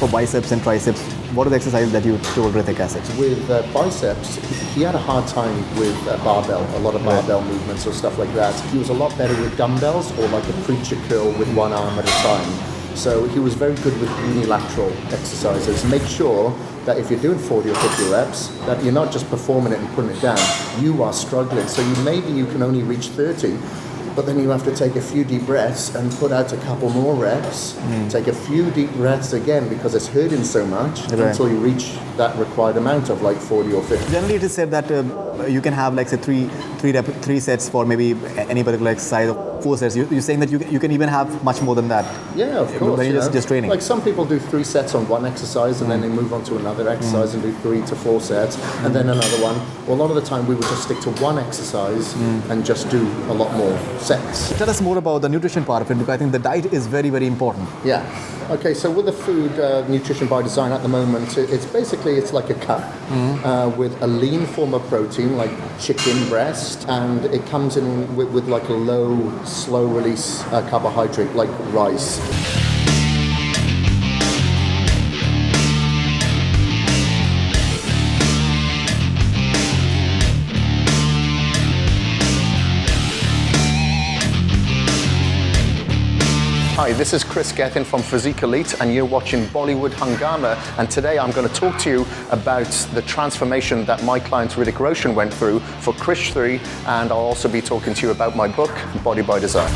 for biceps and triceps, what are the exercises that you told Ritik as such? With biceps, he had a hard time with barbell, a lot of barbell movements or stuff like that. He was a lot better with dumbbells or like a preacher curl with one arm at a time. So he was very good with unilateral exercises. Make sure that if you're doing 40 or 50 reps, that you're not just performing it and putting it down. You are struggling. So maybe you can only reach 30, but then you have to take a few deep breaths and put out a couple more reps. Take a few deep breaths again because it's hurting so much until you reach that required amount of like 40 or 50. Generally, it is said that you can have like say three sets for maybe any particular exercise, or 4 sets. You're saying that you can even have much more than that. Yeah, of course. When you're just training. Like some people do 3 sets on one exercise and then they move on to another exercise and do 3 to 4 sets and then another one. Well, a lot of the time we would just stick to one exercise and just do a lot more sets. Tell us more about the nutrition part of it, because I think the diet is very, very important. Yeah. Okay, so with the food nutrition by design at the moment, it's like a cup with a lean form of protein like chicken breast, and it comes in with like a low, slow release carbohydrate like rice. Hi, this is Chris Gethin from Physique Elite and you're watching Bollywood Hungama, and today I'm going to talk to you about the transformation that my client Hrithik Roshan went through for Krish 3, and I'll also be talking to you about my book, Body by Design.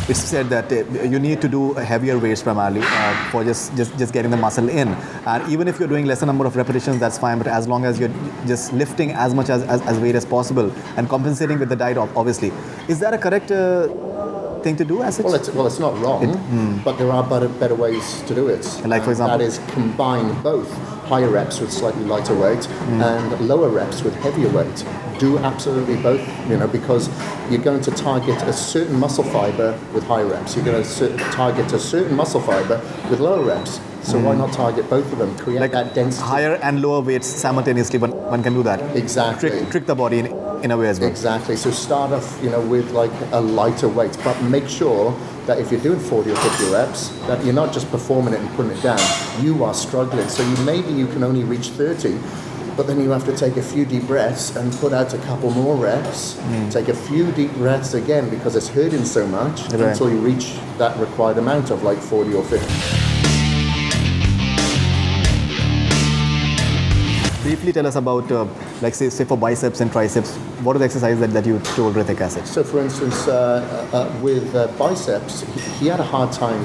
It's said that you need to do heavier weights primarily for just getting the muscle in. And even if you're doing lesser number of repetitions, that's fine. But as long as you're just lifting as much as weight as possible and compensating with the diet, obviously. Is that a correct thing to do as such? Well, it's not wrong, but there are better ways to do it. Like, for example? That is combine both higher reps with slightly lighter weight and lower reps with heavier weight. Do absolutely both, because you're going to target a certain muscle fiber with high reps. You're going to target a certain muscle fiber with lower reps. So why not target both of them? Create like that density. Higher and lower weights simultaneously, one can do that. Exactly. Trick the body in a way as well. Exactly. So start off, with like a lighter weight, but make sure that if you're doing 40 or 50 reps, that you're not just performing it and putting it down. You are struggling. So maybe you can only reach 30. But then you have to take a few deep breaths and put out a couple more reps. Take a few deep breaths again because it's hurting so much until you reach that required amount of like 40 or 50. Briefly tell us about, like say for biceps and triceps, what are the exercises that you told Hrithik as such? So for instance, with biceps, he had a hard time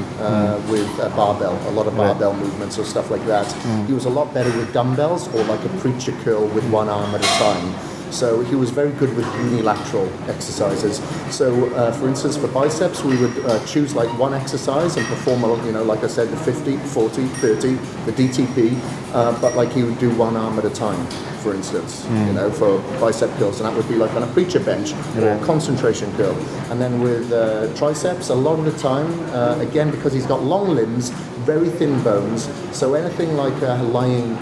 with barbell, a lot of barbell movements or stuff like that. He was a lot better with dumbbells or like a preacher curl with one arm at a time. So he was very good with unilateral exercises. So for instance, for biceps, we would choose like one exercise and perform, like I said, the 50, 40, 30, the DTP, but like he would do one arm at a time, for instance, for bicep curls, and that would be like on a preacher bench or concentration curl. And then with triceps, a lot of the time, again, because he's got long limbs, very thin bones, so anything like lying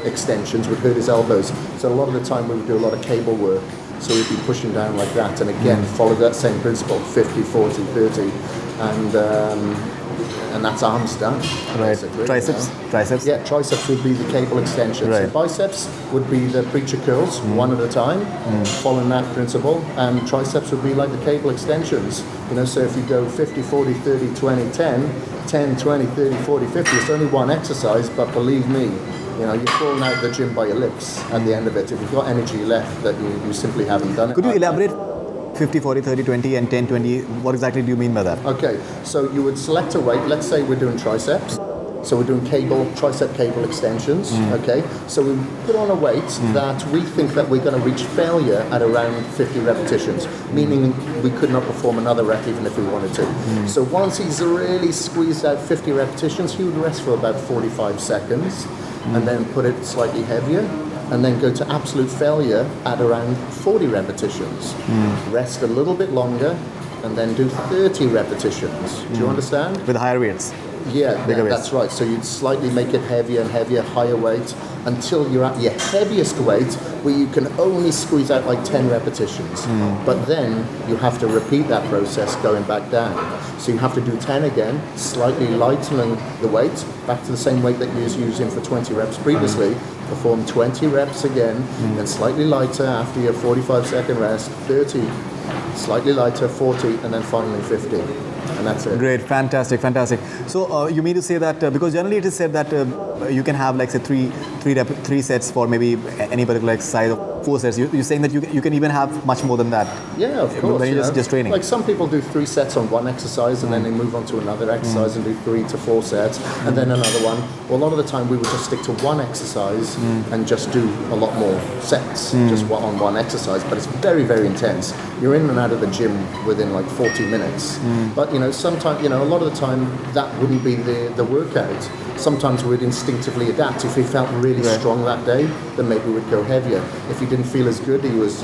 extensions would hurt his elbows. So a lot of the time we would do a lot of cable work. So we'd be pushing down like that, and again follow that same principle: 50, 40, 30, and that's arms done. Right. Triceps. Triceps. Yeah, triceps would be the cable extensions. Right. So biceps would be the preacher curls, one at a time, following that principle, and triceps would be like the cable extensions. So if you go 50, 40, 30, 20, 10, 20, 30, 40, 50, it's only one exercise, but believe me, you're falling out of the gym by your lips at the end of it. If you've got energy left that you simply haven't done it. Could you elaborate 50, 40, 30, 20 and 10, 20? What exactly do you mean by that? Okay, so you would select a weight. Let's say we're doing triceps. So we're doing tricep cable extensions, okay? So we put on a weight that we think that we're going to reach failure at around 50 repetitions, meaning we could not perform another rep even if we wanted to. So once he's really squeezed out 50 repetitions, he would rest for about 45 seconds and then put it slightly heavier, and then go to absolute failure at around 40 repetitions. Rest a little bit longer, and then do 30 repetitions. Do you understand? With higher weights? bigger weights. That's right. So you'd slightly make it heavier and heavier, higher weight, until you're at your heaviest weight, where you can only squeeze out like 10 repetitions. But then you have to repeat that process going back down. So you have to do 10 again, slightly lightening the weight, back to the same weight that you was using for 20 reps previously, perform 20 reps again, then slightly lighter after your 45-second rest, 30, slightly lighter, 40, and then finally 50. And that's it. Great, fantastic. So you mean to say that because generally it is said that you can have like say three sets for maybe any particular exercise, or 4 sets. You're saying that you can even have much more than that. Yeah, of course. When you're just training. Like some people do 3 sets on one exercise and then they move on to another exercise and do 3 to 4 sets and then another one. Well, a lot of the time we would just stick to one exercise and just do a lot more sets just on one exercise. But it's very, very intense. You're in and out of the gym within like 40 minutes. But sometimes, a lot of the time that wouldn't be the workout. Sometimes we'd instinctively adapt. If he felt really strong that day, then maybe we'd go heavier. If he didn't feel as good, he was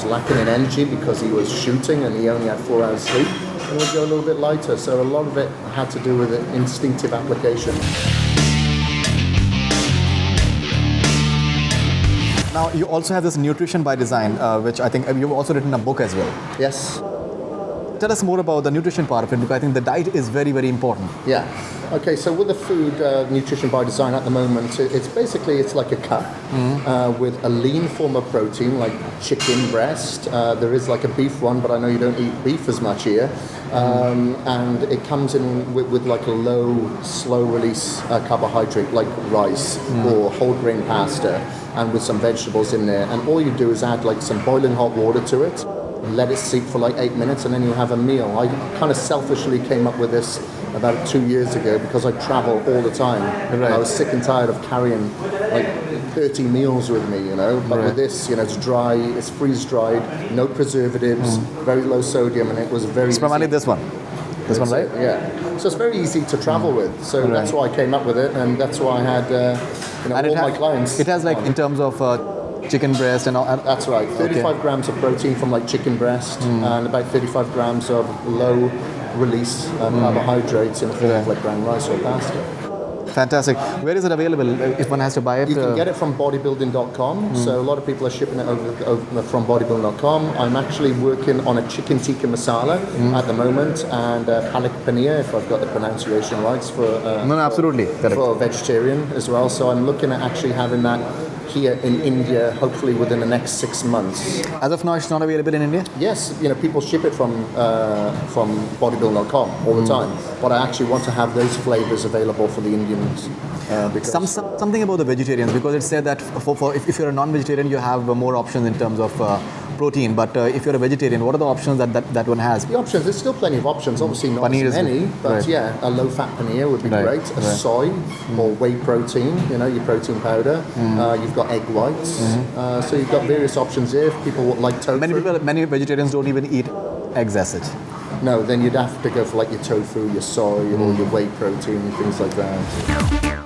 lacking in energy because he was shooting and he only had 4 hours sleep, then we'd go a little bit lighter. So a lot of it had to do with an instinctive application. Now you also have this nutrition by design, which I think you've also written a book as well. Yes. Tell us more about the nutrition part of it, because I think the diet is very, very important. Yeah. Okay, so with the food, Nutrition by Design at the moment, it's like a cup with a lean form of protein, like chicken breast. There is like a beef one, but I know you don't eat beef as much here. And it comes in with like a low, slow release carbohydrate, like rice or whole grain pasta, and with some vegetables in there. And all you do is add like some boiling hot water to it, let it steep for like 8 minutes, and then you have a meal. I kind of selfishly came up with this about 2 years ago because I travel all the time. And I was sick and tired of carrying like 30 meals with me, But with this, it's dry, it's freeze-dried, no preservatives, very low sodium, and it was very It's primarily this one. This one, right? Yeah. So it's very easy to travel with. So that's why I came up with it, and that's why I had all my clients. It has like in terms of chicken breast and all. That's right. 35 grams of protein from like chicken breast and about 35 grams of low release carbohydrates in the form of like brown rice or pasta. Fantastic. Where is it available if one has to buy it? You can get it from bodybuilding.com. So a lot of people are shipping it over from bodybuilding.com. I'm actually working on a chicken tikka masala at the moment, and palak paneer, if I've got the pronunciation right, absolutely. For vegetarian as well. So I'm looking at actually having that here in India, hopefully within the next 6 months. As of now, it's not available in India? Yes, people ship it from bodybuilding.com all the time, but I actually want to have those flavors available for the Indians. Something about the vegetarians, because it's said that if you're a non-vegetarian, you have more options in terms of protein, but if you're a vegetarian, what are the options that one has? The options, there's still plenty of options, obviously not as many, but a low-fat paneer would be great, soy or whey protein, your protein powder, you've got egg whites, so you've got various options there. If people like tofu. Many vegetarians don't even eat eggs as such. No, then you'd have to go for like your tofu, your soy, or your whey protein, things like that.